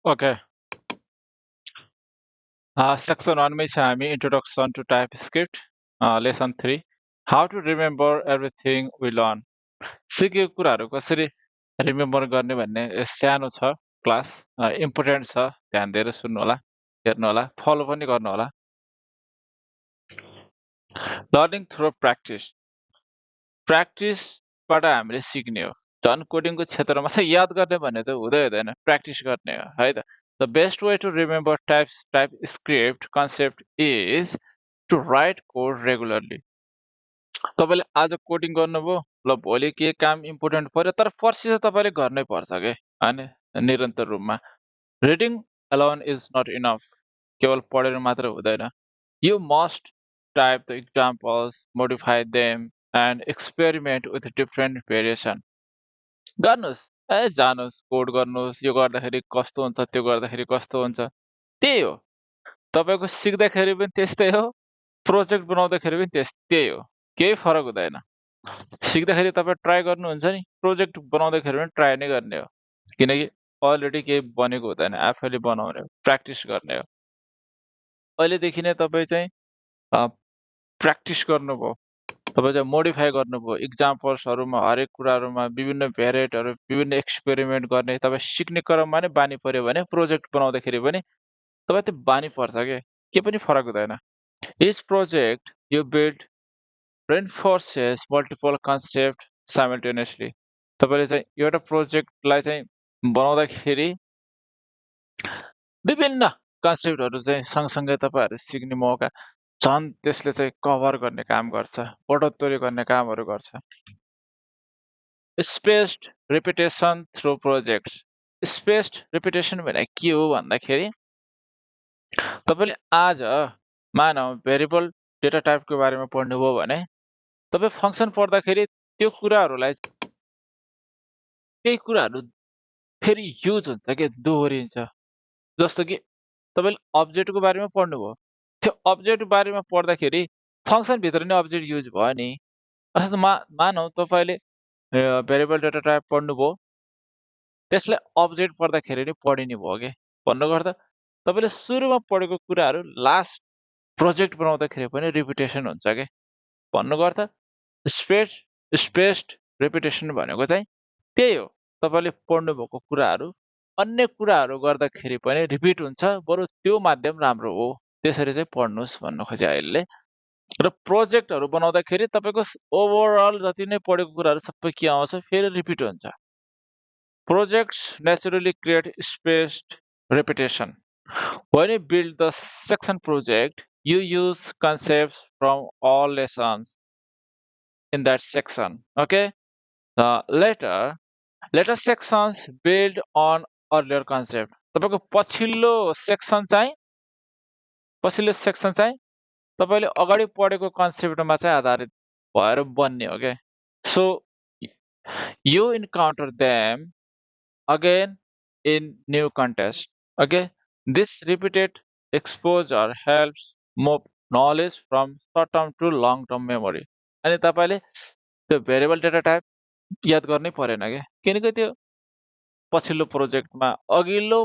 Okay. Section 1 मै छ हामी introduction to TypeScript lesson 3 how to remember everything we learn. सिकेको कुराहरू कसरी रिमेम्बर गर्ने भन्ने सानो छ क्लास, इम्पोर्टेन्ट छ, ध्यान दिएर सुन्नु होला, हेर्नु होला, फलो पनि गर्नु होला। लर्निङ थ्रु प्र्याक्टिस, प्र्याक्टिसबाट हामीले सिक्ने हो। झन् कोडिङको क्षेत्रमा चाहिँ याद गर्ने भन्ने त हुँदैन, प्र्याक्टिस गर्ने हो है त। The best way to remember TypeScript concept is to write code regularly. तपाईँले आज कोडिङ गर्नुभयो, ल भोलि के काम इम्पोर्टेन्ट पर्यो, तर पर्सि चाहिँ तपाईँले गर्नै पर्छ के होइन, निरन्तर रूपमा। Reading alone is not enough, केवल पढेर मात्र हुँदैन। You must type the examples, modify them and experiment with different variation. गर्नुहोस्, जानुहोस्, कोड गर्नुहोस्, यो गर्दाखेरि कस्तो हुन्छ, त्यो गर्दाखेरि कस्तो हुन्छ, त्यही हो। तपाईँको सिक्दाखेरि पनि त्यस्तै हो, प्रोजेक्ट बनाउँदाखेरि पनि त्यही हो, केही फरक हुँदैन। सिक्दाखेरि तपाईँ ट्राई गर्नुहुन्छ नि, प्रोजेक्ट बनाउँदाखेरि पनि ट्राई नै गर्ने हो, किनकि अलरेडी केही बनेको हुँदैन, आफैले बनाउने हो, प्र्याक्टिस गर्ने हो। पहिलेदेखि नै तपाईँ चाहिँ प्र्याक्टिस गर्नुभयो, तपाईँ चाहिँ मोडिफाई गर्नुभयो, इक्जाम्पल्सहरूमा, हरेक कुराहरूमा विभिन्न भेरिएटहरू, विभिन्न एक्सपेरिमेन्ट गर्ने तपाईँ सिक्ने क्रममा नै बानी पऱ्यो भने प्रोजेक्ट बनाउँदाखेरि पनि तपाईँ त्यो बानी पर्छ के पनि फरक हुँदैन। Each project you build reinforces multiple concept simultaneously। तपाईँले चाहिँ एउटा प्रोजेक्टलाई चाहिँ बनाउँदाखेरि विभिन्न कन्सेप्टहरू चाहिँ सँगसँगै तपाईँहरू सिक्ने मौका, झन् त्यसले चाहिँ कभर गर्ने काम गर्छ, बढोत्तरी गर्ने कामहरू गर्छ। Spaced repetition through projects. Spaced repetition भने के हो भन्दाखेरि तपाईँले आज मानौ भेरिएबल डेटा टाइपको बारेमा पढ्नुभयो भने तपाईँ फङ्सन पढ्दाखेरि त्यो कुराहरूलाई केही कुराहरू फेरि युज हुन्छ के, दोहोरिन्छ। जस्तो कि तपाईँले अब्जेक्टको बारेमा पढ्नुभयो, त्यो अब्जेक्टको बारेमा पढ्दाखेरि फङ्सनभित्र नै अब्जेक्ट युज भयो नि। अर्थात् मानौ तपाईँले भेरिएबल डेटा टाइप पढ्नुभयो, त्यसलाई अब्जेक्ट पढ्दाखेरि नै पढिने भयो के। भन्नुको अर्थ तपाईँले सुरुमा पढेको कुराहरू लास्ट प्रोजेक्ट बनाउँदाखेरि पनि रिपिटेसन हुन्छ के। भन्नुको अर्थ स्पेस्ड रिपिटेसन भनेको चाहिँ त्यही हो, तपाईँले पढ्नु भएको कुराहरू अन्य कुराहरू गर्दाखेरि पनि रिपिट हुन्छ, बरु त्यो माध्यम राम्रो हो, त्यसरी चाहिँ पढ्नुहोस् भन्नु खोजे अहिले। र प्रोजेक्टहरू बनाउँदाखेरि तपाईँको ओभरअल जति नै पढेको कुराहरू सबै के आउँछ, फेरि रिपिट हुन्छ। Projects naturally create spaced repetition. When you build the section project, you use concepts from all lessons in that section. Okay. Later sections build on earlier concept. तपाईको पछिल्लो सेक्सन चाहिँ तपाईले अगाडि पढेको कन्सेप्टमा चाहिँ आधारित भएर बन्ने हो के। So you encounter them again in new context. Okay. This repeated exposure helps move knowledge from short term to long term memory. अनि तपाईले त्यो भेरिएबल डेटा टाइप याद गर्नै परेन के, किनकि त्यो पछिल्लो प्रोजेक्टमा अघिल्लो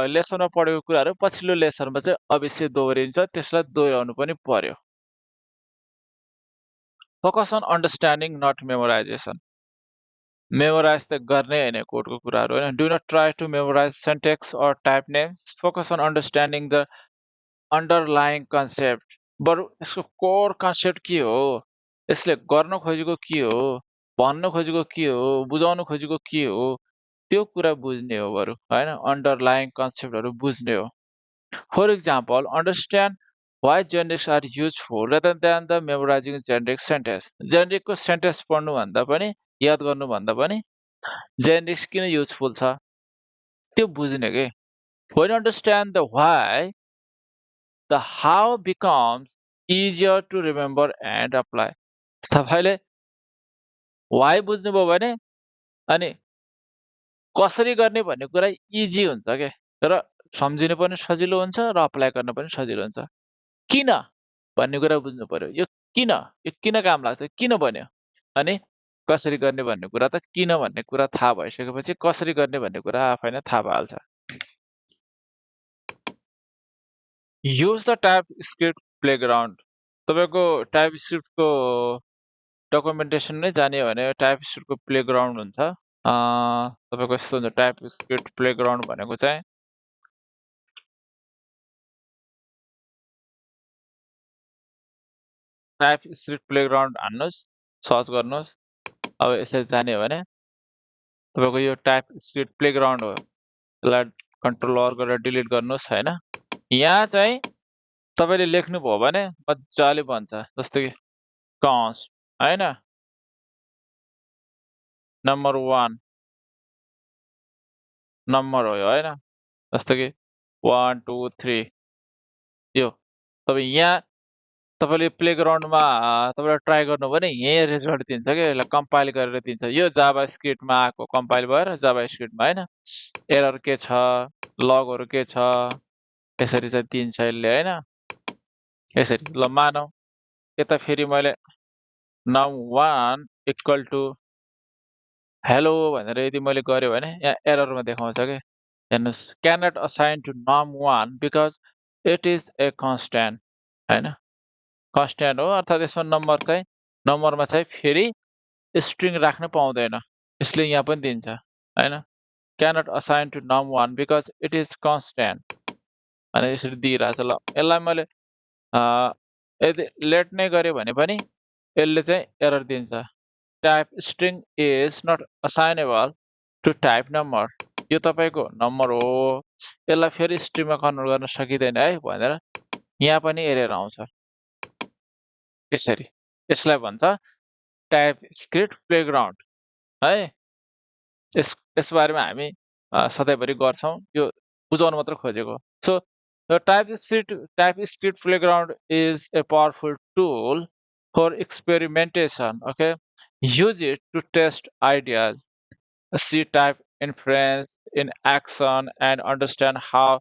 लेसनमा पढेको कुराहरू पछिल्लो लेसनमा चाहिँ अवश्य दोहोरिन्छ, त्यसलाई दोहोर्याउनु पनि पर्यो। Focus on understanding not memorization. Memorize त गर्ने हैन कोडको कुराहरू हैन। Do not try to memorize syntax or type names, focus on understanding the underlying concept. बरु यसको कोर कन्सेप्ट के हो, यसले गर्न खोजेको के हो, भन्न खोजेको के हो, बुझाउन खोजेको के हो, त्यो कुरा बुझ्ने हो बरु हैन, अन्डरलाइङ कन्सेप्टहरू बुझ्ने हो। For example, understand why generics are useful rather than the memorizing generic sentence. जेनेरिकको सेन्टेन्स पढ्नु भन्दा पनि, याद गर्नु भन्दा पनि जेनेरिक्स किन युजफुल छ त्यो बुझ्ने के। When you understand the why, the how becomes easier to remember and apply. तपाईले why बुझ्नुभयो भने अनि कसरी गर्ने भन्ने कुरा इजी हुन्छ के, र सम्झिनु पनि सजिलो हुन्छ र अप्लाई गर्न पनि सजिलो हुन्छ। किन भन्ने कुरा बुझ्नु पर्यो, यो किन काम लाग्छ, किन बन्यो, अनि कसरी गर्ने भन्ने कुरा त किन भन्ने कुरा थाहा भइसकेपछि कसरी गर्ने भन्ने कुरा आफै नै थाहा भइहाल्छ। Use the TypeScript playground. तपाईँको टाइपस्क्रिप्टको डकुमेन्टेसन नै जाने हो भने टाइपस्क्रिप्टको प्लेग्राउन्ड हुन्छ। तपाईँको यस्तो हुन्छ टाइपस्क्रिप्ट प्लेग्राउन्ड भनेको चाहिँ टाइपस्क्रिप्ट प्लेग्राउन्ड हान्नुहोस्, सर्च गर्नुहोस्। अब यसरी जाने हो भने तपाईँको यो टाइपस्क्रिप्ट प्लेग्राउन्ड हो। यसलाई कन्ट्रोल आर गरेर डिलिट गर्नुहोस् होइन। यहाँ चाहिँ तपाईँले लेख्नुभयो भने मजाले बन्छ। जस्तो कि कन्स्ट होइन, नम्बर 1 नम्बर हो यो होइन। जस्तो कि 1 2 3 यो तपाईँ यहाँ तपाईँले प्लेग्राउन्डमा तपाईँले ट्राई गर्नु भने यही रिजल्ट दिन्छ क्या, यसलाई कम्पाइल गरेर दिन्छ। यो जाभा स्क्रिप्टमा आएको कम्पाइल भएर जाभा स्क्रिप्टमा होइन। एरर के छ, लगहरू के छ, यसरी चाहिँ दिन्छ यसले होइन। यसरी ल मानौँ यता फेरि मैले num1 इक्वल टु हेलो भनेर यदि मैले गरेँ भने यहाँ एररमा देखाउँछ क्या। हेर्नुहोस्, cannot assign to num1 because it is a constant होइन। कन्स्ट्यान्ट हो अर्थात् यसमा नम्बरमा चाहिँ फेरि स्ट्रिङ राख्न पाउँदैन, यसले यहाँ पनि दिन्छ होइन। Cannot assign to num1 because it is constant भने यसरी दिइरहेछ। ल यसलाई मैले यदि लेट नै गरेँ भने पनि यसले चाहिँ एरर दिन्छ। Type string is not assignable to type number. यो तपाईँको नम्बर हो, यसलाई फेरि स्ट्रिङमा कन्भर्ट गर्न सकिँदैन है भनेर यहाँ पनि एरर आउँछ। यसरी यसलाई भन्छ टाइपस्क्रिप्ट प्लेग्राउन्ड है। यस बारेमा हामी सधैँभरि गर्छौँ, यो बुझाउन मात्र खोजेको। So the TypeScript playground is a powerful tool for experimentation. Okay, use it to test ideas, see type inference in action and understand how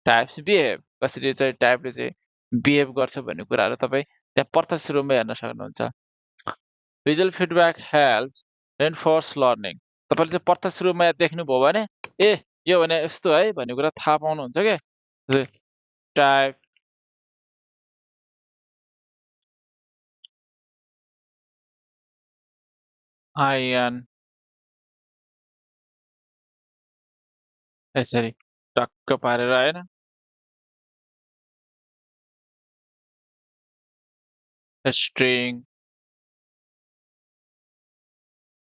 types behave। कसरी चाहिँ टाइपले चाहिँ बिहेभ गर्छ भन्ने कुराहरू तपाईँ त्यहाँ प्रत्यक्ष रूपमा हेर्न सक्नुहुन्छ। Visual feedback helps reinforce learning. तपाईँले चाहिँ प्रत्यक्ष रूपमा देख्नुभयो भने ए यो भने यस्तो है भन्ने कुरा थाहा पाउनुहुन्छ क्या। टाइप आइएन यसरी टक्क पारेर होइन, स्ट्रिङ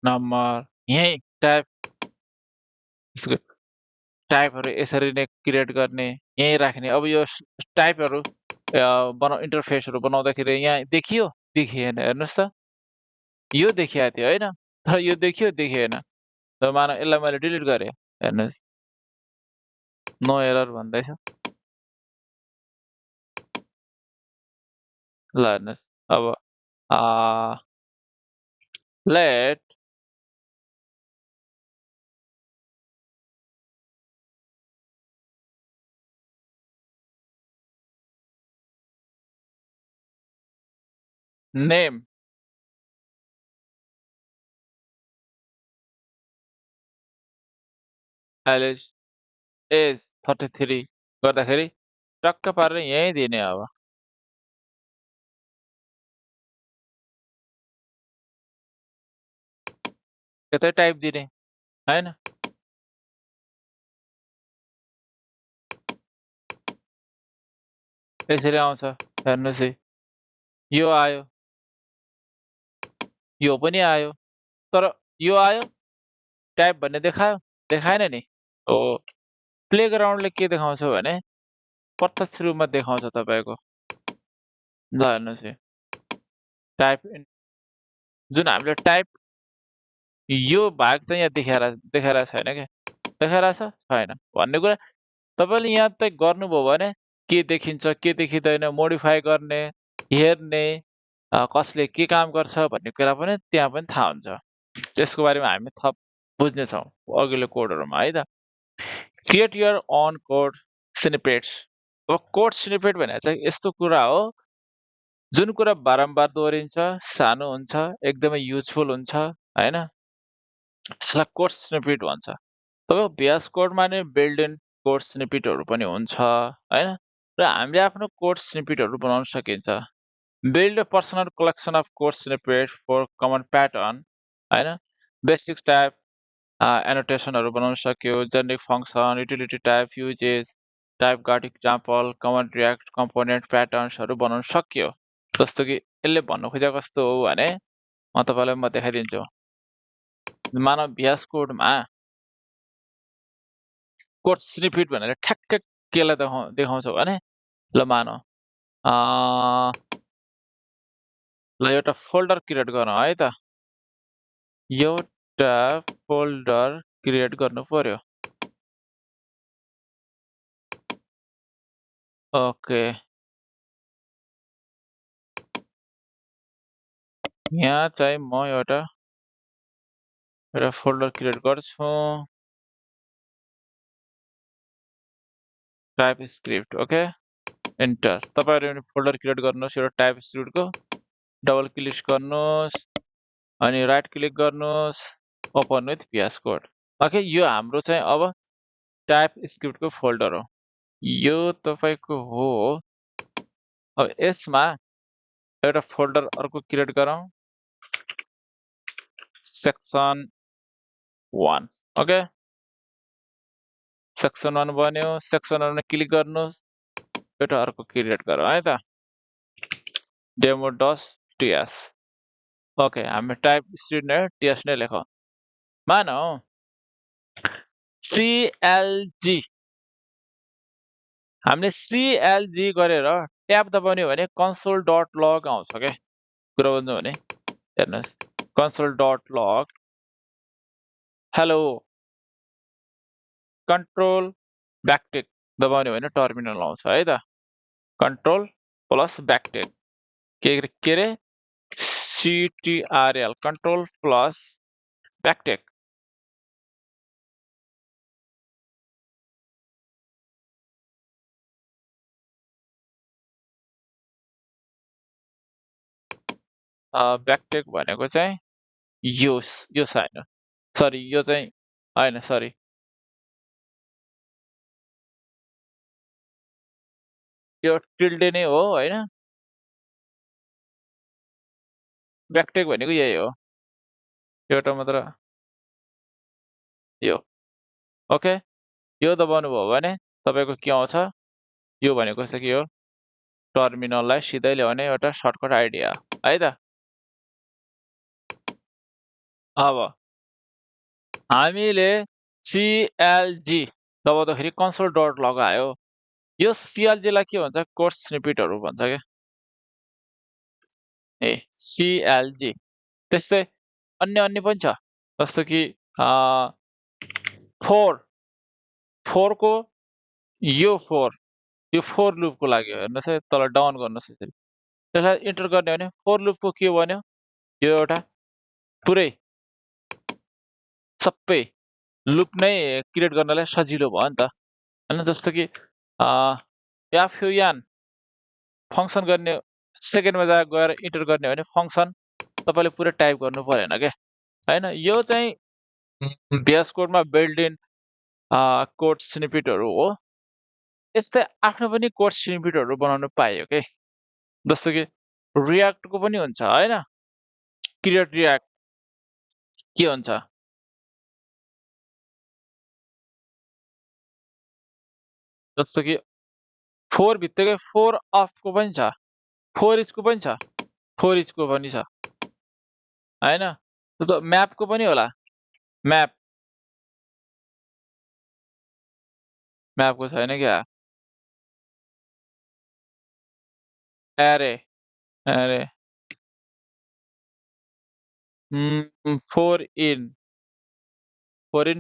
नम्बर यही टाइपहरू यसरी नै क्रिएट गर्ने, यहीँ राख्ने। अब यो टाइपहरू इन्टरफेसहरू बनाउँदाखेरि यहाँ देखियो देखिएन, हेर्नुहोस् त यो देखिएको थियो होइन, तर यो देखियो देखिएन। त मानव यसलाई मैले डिलिट गरेँ, हेर्नुहोस् नो एरर भन्दैछ। ल हेर्नुहोस् अब लेट नेम एज 33 गर्दाखेरि टक्क पारेर यहीँ दिने। अब यतै टाइप दिने होइन। यसरी आउँछ हेर्नुहोस् है, यो आयो यो पनि आयो, तर यो आयो टाइप भन्ने देखायो देखाएन नि। हो, प्लेग्राउन्डले के देखाउँछ भने प्रत्यक्ष रूपमा देखाउँछ तपाईँको। ल हेर्नुहोस् है, टाइप जुन हामीले टाइप यो भाग चाहिँ यहाँ देखाएर छैन क्या, देखाएर छैन भन्ने कुरा तपाईँले यहाँ त गर्नुभयो भने के देखिन्छ के देखिँदैन मोडिफाई गर्ने, हेर्ने, कसले के काम गर्छ भन्ने कुरा पनि त्यहाँ पनि थाहा हुन्छ। त्यसको बारेमा हामी थप बुझ्नेछौँ अघिल्लो कोडहरूमा है त। Create your own code snippets. अब कोड स्निपेट भनेको चाहिँ यस्तो कुरा हो जुन कुरा बारम्बार दोहोरिन्छ, सानो हुन्छ, एकदमै युजफुल हुन्छ होइन, त्यसलाई कोड स्निपेट भन्छ। तपाईँको VS कोडमा नै बिल्ड इन कोड स्निपेटहरू पनि हुन्छ होइन। र हामीले आफ्नो कोड स्निपेटहरू बनाउन सकिन्छ। Build a personal collection of code snippet for common pattern, होइन? बेसिक टाइप एनोटेसनहरू बनाउन सक्यो, generic function, utility type, uses, type guard example, common React component प्याटर्न्सहरू बनाउन सक्यो। जस्तो कि यसले भन्नु खोजेको कस्तो हो भने म देखाइदिन्छु। मानव VS कोडमा कोड स्निपेट भनेर ठ्याक्कै केलाई देखाउँछ भने ल मानव ल एउटा फोल्डर क्रिएट गरौँ है त। एउटा फोल्डर क्रिएट गर्नु पर्यो। ओके, यहाँ चाहिँ म एउटा फोल्डर क्रिएट गर्छु। Type script, okay, enter. तपाईहरु फोल्डर क्रिएट गर्नुहोस् एउटा टाइप स्क्रिप्टको, डबल क्लिक गर्नुहोस् अनि राइट क्लिक गर्नुहोस्, open with VS code. Okay, यो हाम्रो चाहिँ अब टाइप स्क्रिप्टको फोल्डर हो। यो तपाईको हो। अब यसमा एउटा फोल्डर अर्को क्रिएट गरौँ, सेक्सन 1, ओके। सेक्सन 1 बन्यो। सेक्सन 1 मा क्लिक गर्नुहोस्, एउटा अर्को क्रिएट गरौँ है त, demo.ts। ओके, हामी टाइप स्क्रिप्ट TS नै लेखौँ। मानौ CLG, हामीले CLG गरेर ट्याब दबाउने भने console.log आउँछ के। कुरा बुझ्नु भने हेर्नुहोस्, console.log हेलो कन्ट्रोल ब्याकटिक दबाउने भने टर्मिनल आउँछ है त। कन्ट्रोल प्लस ब्याकटिक के रे CTRL, कन्ट्रोल प्लस ब्याकटिक। ब्याकटिक भनेको चाहिँ यो छैन, सरी यो चाहिँ हैन, सरी यो टिल्डे नै हो हैन। ब्याकटिक भनेको यही हो, एउटा मात्र यो। ओके, यो दबाउनु भयो भने तपाईको के आउँछ, यो भनेको चाहिँ के हो, टर्मिनललाई सिधै ल्याउने एउटा सर्टकट आइडिया है त। अब हामीले CLG दबाउँदाखेरि console.log आयो। यो CLG लाई के भन्छ, कोड स्निपेटहरू भन्छ के। CLG त्यस्तै अन्य पनि छ, जस्तो कि 4 को यो 4 लुपको लागि हो। हेर्नुहोस् है, तल डाउन गर्नुहोस् यसरी, त्यसलाई इन्टर गर्ने भने 4 लुपको के बन्यो, यो एउटा पुरै सबै लुप नै क्रिएट गर्नलाई सजिलो भयो नि त हैन। जस्तो कि FUN फङ्सन गर्ने, सेकेन्डमा गएर इन्टर गर्ने भने फङ्सन तपाईले पुरै टाइप गर्नु परेन के हैन। यो चाहिँ VS कोडमा बिल्ट इन कोड स्निपेटहरू हो। यस्तै आफ्नो पनि कोड स्निपेटहरू बनाउन पाइयो के। जस्तो कि रियाक्टको पनि हुन्छ हैन, क्रिएट रियाक्ट के हुन्छ, जस्तो कि 4 भित्रकै 4 अफको पनि छ, 4 इचको पनि छ, 4 इचको पनि छ हैन। त्यो म्यापको पनि होला, म्यापको छैन क्या। एरे 4 इन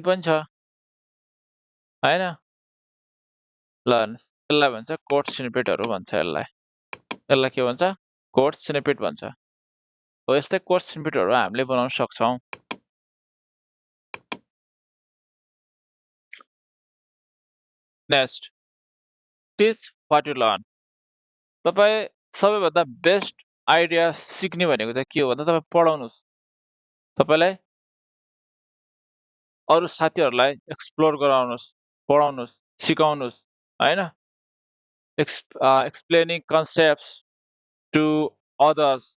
पनि छ हैन। ल यसलाई भन्छ कोड स्निपेटहरू भन्छ। यसलाई के भन्छ, कोड स्निपेट भन्छ। हो यस्तै कोड स्निपेटहरू हामीले बनाउन सक्छौं। Next, teach what you learn. तपाई सबैभन्दा बेस्ट आइडिया सिक्ने भनेको चाहिँ के हो भन्दा तपाई पढाउनुस्, तपाईलाई अरु साथीहरुलाई एक्सप्लोर गराउनुस्, पढाउनुस्, सिकाउनुस् हैन। explaining concepts to others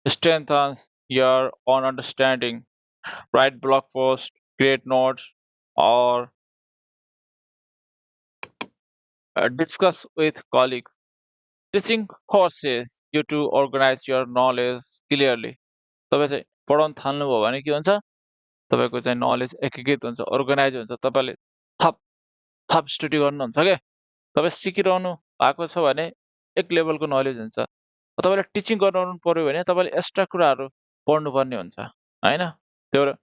strengthens your own understanding. Write blog posts, create notes, or discuss with colleagues. Teaching forces you to organize your knowledge clearly. तपाईँ चाहिँ पढाउन थाल्नुभयो भने के हुन्छ तपाईँको चाहिँ नलेज एकीकृत हुन्छ अर्गनाइज हुन्छ तपाईँले थप थप स्टडी गर्नुहुन्छ क्या तपाईँ सिकिरहनु भएको छ भने एक लेभलको नलेज हुन्छ तपाईँले टिचिङ गराउनु पर्यो भने तपाईँले एक्स्ट्रा कुराहरू पढ्नुपर्ने हुन्छ होइन त्यो भएर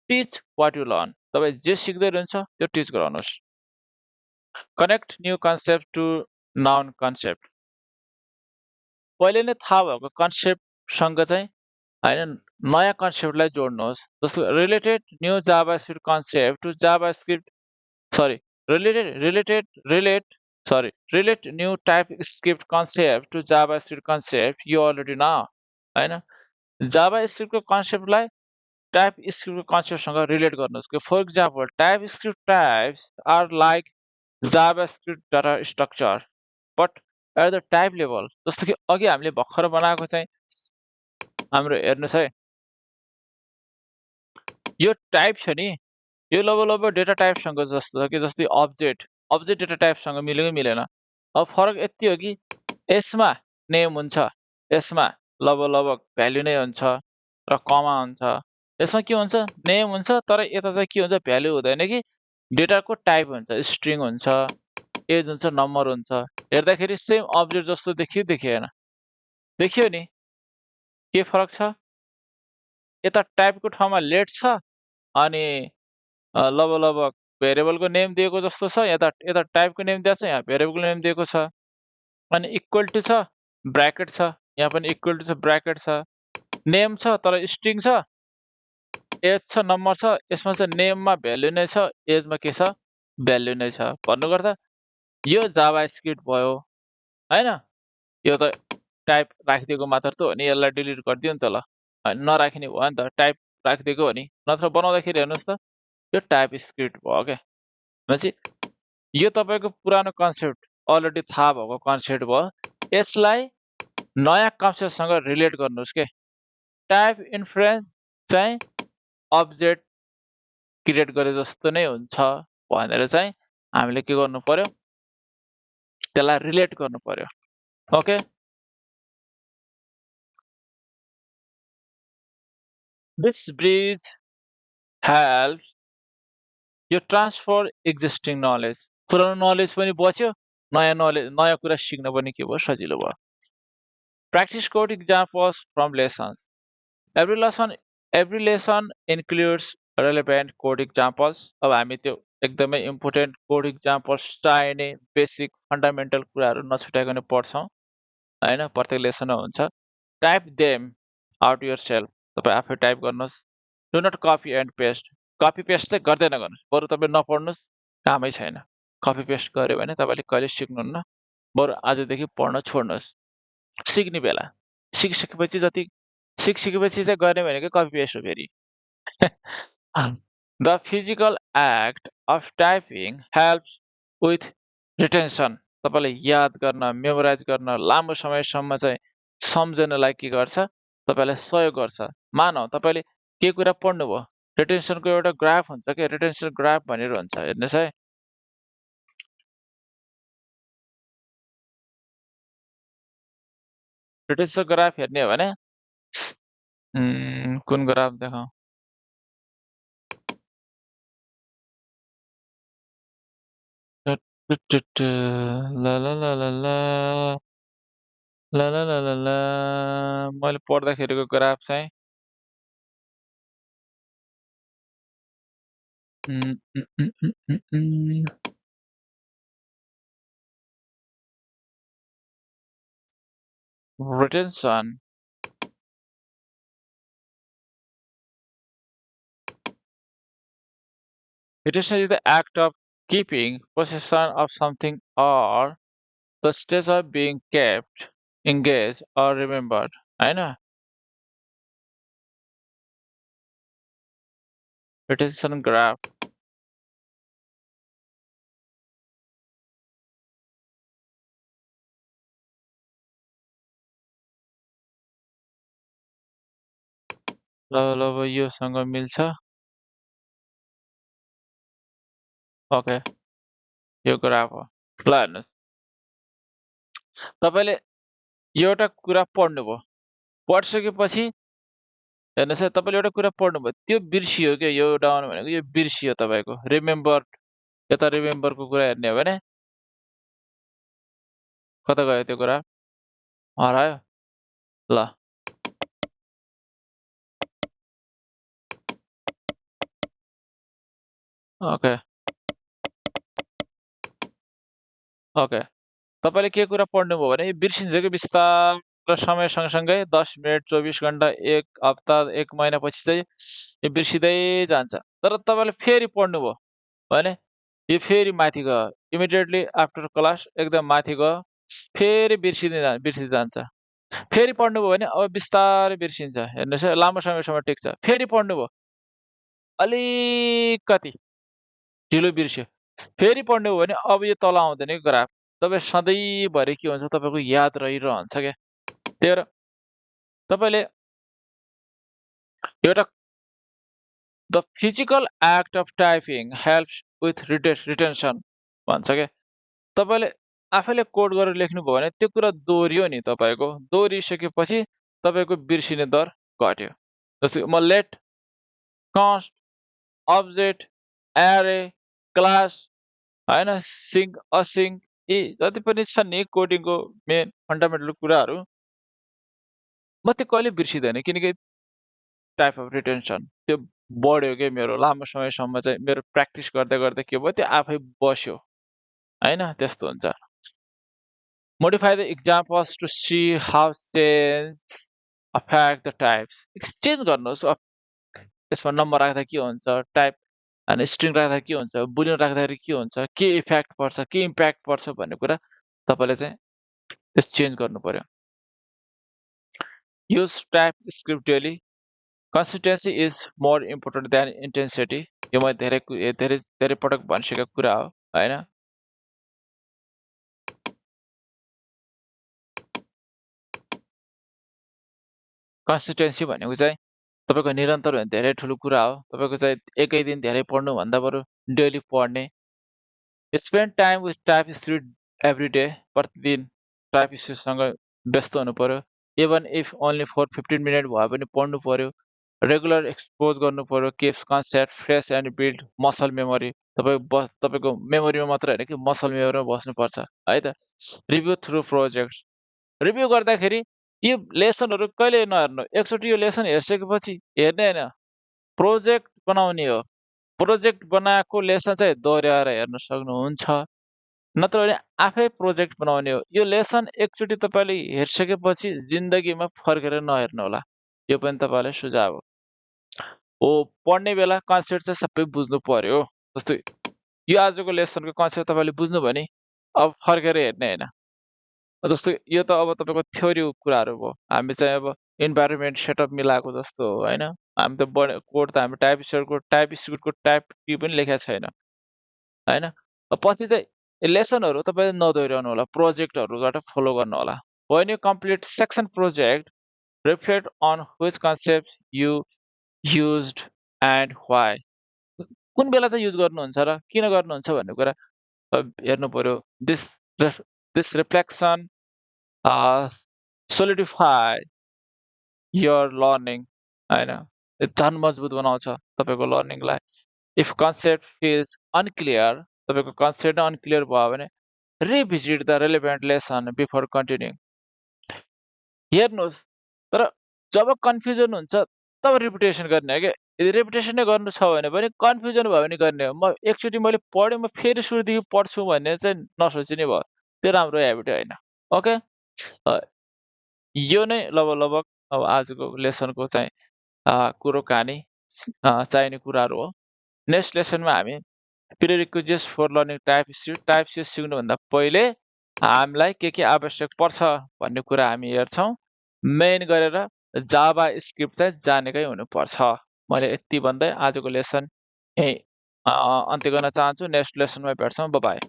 टिच वाट यु लर्न तपाईँ जे सिक्दै रहन्छ त्यो टिच गराउनुहोस् connect new concept to known concept पहिले नै थाहा भएको कन्सेप्टसँग चाहिँ होइन नयाँ कन्सेप्टलाई जोड्नुहोस् जस्तो related new JavaScript concept to JavaScript sorry relate new TypeScript concept to JavaScript concept you already know होइन JavaScript को कन्सेप्टलाई TypeScript को कन्सेप्टसँग रिलेट गर्नुहोस् for example TypeScript types are like JavaScript data structure but at the type level जस्तो कि अघि हामीले भर्खर बनाएको चाहिँ हाम्रो हेर्नुहोस् है यो टाइप छ नि यो लब डेटा टाइपसँग जस्तो छ कि जस्तै अब्जेक्ट डेटा टाइपसँग मिल्यो कि मिलेन अब फरक यति हो कि यसमा नेम हुन्छ यसमा लब भ्याल्यु नै हुन्छ र कमा हुन्छ यसमा के हुन्छ नेम हुन्छ तर यता चाहिँ के हुन्छ भ्याल्यु हुँदैन कि डेटाको टाइप हुन्छ स्ट्रिङ हुन्छ एज हुन्छ नम्बर हुन्छ हेर्दाखेरि सेम अब्जेक्ट जस्तो देखियो देखिएन देखियो नि के फरक छ यता टाइपको ठाउँमा लेट छ अनि लब भेरिएबलको नेम दिएको जस्तो छ यता यता टाइपको नेम दिएको छ यहाँ भेरिएबलको नेम दिएको छ अनि इक्वल टु छ ब्र्याकेट छ यहाँ पनि इक्वल टु छ ब्र्याकेट छ नेम छ तर स्ट्रिङ छ एज छ नम्बर छ यसमा चाहिँ नेममा भ्याल्यु नै छ एजमा के छ भ्याल्यु नै छ भन्नु गर्दा यो जाभा स्क्रिप्ट भयो हैन यो त टाइप राखिदिएको मात्र त हो नि यसलाई डिलिट गरिदियो नि त ल नराखिने भयो नि त टाइप राखिदिएको हो नि नत्र बनाउँदाखेरि हेर्नुहोस् त यो टाइप स्क्रिप्ट भयो क्या भनेपछि यो तपाईँको पुरानो कन्सेप्ट अलरेडी थाहा भएको कन्सेप्ट भयो यसलाई नयाँ कन्सेप्टसँग रिलेट गर्नुहोस् के टाइप इन्फ्लुएन्स चाहिँ अब्जेक्ट क्रिएट गरे जस्तो नै हुन्छ भनेर चाहिँ हामीले के गर्नु पर्यो त्यसलाई रिलेट गर्नु पर्यो ओके दिस ब्रिज हेल्प यो ट्रान्सफर एक्जिस्टिङ नलेज पुरानो नलेज पनि बच्यो नयाँ कुरा सिक्न पनि के भयो सजिलो भयो practice code examples from lessons every lesson includes relevant code examples अब हामी त्यो एकदमै इम्पोर्टेन्ट कोड इक्जाम्पल्स चाहिने बेसिक फन्डामेन्टल कुराहरू नछुटाइकन पढ्छौँ होइन प्रत्येक लेसनमा हुन्छ type them out yourself तपाईँ आफै टाइप गर्नुहोस् do not copy and paste copy paste चाहिँ गर्दै नगर्नुहोस् बरु तपाईँ नपढ्नुहोस् कामै छैन कपी पेस्ट गर्यो भने तपाईँले कहिले सिक्नुहुन्न बरु आजदेखि पढ्न छोड्नुहोस् सिक्ने बेला सिकिसकेपछि जति सिकिसकेपछि चाहिँ गर्ने भनेको कपी पेस्ट हो फेरि the physical act of typing helps with retention तपाईँले याद गर्न मेमोराइज गर्न लामो समयसम्म चाहिँ सम्झनलाई के गर्छ तपाईँलाई सहयोग गर्छ मानौ तपाईँले के कुरा पढ्नुभयो रिटेन्सनको एउटा ग्राफ हुन्छ क्या रिटेन्सन ग्राफ भनेर हुन्छ हेर्नुहोस् है रिटेन्सन ग्राफ हेर्ने हो भने कुन ग्राफ देखाउँ ल ल ल ल ल ल ल ल ल ल मैले पढ्दाखेरिको ग्राफ चाहिँ retention retention is the act of keeping possession of something or the state of being kept engaged or remembered होइन retention graph ल योसँग मिल्छ। ओके, यो ग्राफ हो। ल हेर्नुहोस्, तपाईँले एउटा कुरा पढ्नुभयो। पढिसकेपछि हेर्नुहोस् है, तपाईँले एउटा कुरा पढ्नुभयो, त्यो बिर्सियो क्या, यो डाउन भनेको यो बिर्सियो तपाईँको। रिमेम्बर, यता रिमेम्बरको कुरा हेर्ने हो भने कता गयो त्यो कुरा? हरायो? ल ओके, ओके। तपाईँले के कुरा पढ्नुभयो भने यो बिर्सिन्छ कि बिस्तारै समय सँगसँगै 10 मिनेट, 24 घन्टा, 1 हप्ता, 1 महिनापछि चाहिँ यो बिर्सिँदै जान्छ। तर तपाईँले फेरि पढ्नुभयो भने यो फेरि माथि गयो। इमिडिएटली आफ्टर क्लास एकदम माथि गयो। फेरि बिर्सिँदै जान्छ। फेरि पढ्नुभयो भने अब बिस्तारै बिर्सिन्छ। हेर्नुहोस् है, लामो समयसम्म टिक्छ। फेरि पढ्नुभयो, अलिकति ढिलो बिर्स्यो। फेरि पढ्नुभयो भने अब यो तल आउँदैन कि ग्राफ। तपाईँ सधैँभरि के हुन्छ, तपाईँको याद रहिरहन्छ क्या। त्यही भएर तपाईँले एउटा the physical act of typing helps with retention भन्छ क्या। तपाईँले आफैले कोड गरेर लेख्नुभयो भने त्यो कुरा दोहोरियो नि तपाईँको। दोहोरिसकेपछि तपाईँको बिर्सिने दर घट्यो। जस्तै म लेट, कन्स्ट, अब्जेक्ट, एरे, क्लास, होइन, सिङ्क, असिङ्क, यी जति पनि छन् नि कोडिङको मेन फन्डामेन्टल कुराहरू, म त्यो कहिले बिर्सिँदैन, किनकि टाइप अफ रिटेन्सन त्यो बढ्यो क्या मेरो। लामो समयसम्म चाहिँ मेरो प्र्याक्टिस गर्दा गर्दा के भयो, त्यो आफै बस्यो, होइन? त्यस्तो हुन्छ। Modify the examples to see how change affect the types. Exchange गर्नुहोस्। यसमा नम्बर राख्दा के हुन्छ, टाइप अनि स्ट्रिङ राख्दा के हुन्छ, बुलियन राख्दाखेरि के हुन्छ, के इफेक्ट पर्छ, के इम्प्याक्ट पर्छ भन्ने कुरा तपाईँले चाहिँ एक्सचेन्ज गर्नु पर्यो। Use type script daily. Consistency is more important then intensity. यो मैले धेरै पटक भनिसकेको कुरा हो, होइन? कन्सिस्टेन्सी भनेको चाहिँ तपाईँको निरन्तर भने धेरै ठुलो कुरा हो। तपाईँको चाहिँ एकै दिन धेरै पढ्नुभन्दा बरु डेली पढ्ने। Spend time with TypeScript every day. प्रतिदिन टाइप स्क्रिप्टसँग व्यस्त हुनु पर्यो। Even if only for 15 minute भए पनि पढ्नु पर्यो। रेगुलर एक्सपोज गर्नु पर्यो। Keeps concept fresh and build muscle memory. तपाईँको मेमोरीमा मात्र होइन कि मसल मेमोरीमा बस्नुपर्छ, है त? Review through projects. रिभ्यू गर्दाखेरि यो लेसनहरू कहिले नहेर्नु। एकचोटि यो लेसन हेरिसकेपछि हेर्ने होइन, प्रोजेक्ट बनाउने हो। प्रोजेक्ट बनाएको लेसन चाहिँ दोहोऱ्याएर हेर्न सक्नुहुन्छ। नत्र भने आफै प्रोजेक्ट बनाउने हो। यो लेसन एकचोटि तपाईँले हेरिसकेपछि जिन्दगीमा फर्केर नहेर्नु होला। यो पनि तपाईँलाई सुझाव हो। पढ्ने बेला कन्सेप्ट चाहिँ सबै बुझ्नु पर्यो। जस्तै यो आजको लेसनको कन्सेप्ट तपाईँले बुझ्नु भने अब फर्केर हेर्ने होइन। जस्तो यो त अब तपाईँको थ्योरीको कुराहरू भयो। हामी चाहिँ अब इन्भाइरोमेन्ट सेटअप मिलाएको जस्तो हो, होइन? हामी त कोड त हामी टाइप स्क्रिप्टको टाइप के पनि लेखेको छैन, होइन? पछि चाहिँ लेसनहरू तपाईँले नदोहोऱ्याउनु होला, प्रोजेक्टहरूबाट फलो गर्नु होला। When you complete section project, reflect on which concept you used and why. कुन बेला चाहिँ युज गर्नुहुन्छ र किन गर्नुहुन्छ भन्ने कुरा हेर्नु पर्यो। This reflection solidify your learning, होइन? झन् मजबुत बनाउँछ तपाईँको लर्निङलाई। इफ कन्सेप्ट फिल्स अनक्लियर, तपाईँको कन्सेप्ट अनक्लियर भयो भने revisit the relevant lesson before continuing. हेर्नुहोस्, तर जब कन्फ्युजन हुन्छ तब रिपिटेसन गर्ने हो क्या। यदि रिपिटेसन नै गर्नु छ भने पनि कन्फ्युजन भयो भने गर्ने हो। म एकचोटि मैले पढेँ, म फेरि सुरुदेखि पढ्छु भन्ने चाहिँ नसोचिने भयो। त्यो राम्रो हेबिट होइन। ओके, यो नै लगभग अब आजको लेसनको चाहिँ कुरो कानी चाहिने कुराहरू हो। नेक्स्ट लेसनमा हामी प्रिरिक्विजिट्स फर लर्निङ टाइप स्क्रिप्ट सिक्नुभन्दा पहिले हामीलाई के आवश्यक पर्छ भन्ने कुरा हामी हेर्छौँ। मेन गरेर जाभा स्क्रिप्ट चाहिँ जानेकै हुनुपर्छ। मैले यति भन्दै आजको लेसन यही अन्त्य गर्न चाहन्छु। नेक्स्ट लेसनमा भेट्छौँ। Bye bye.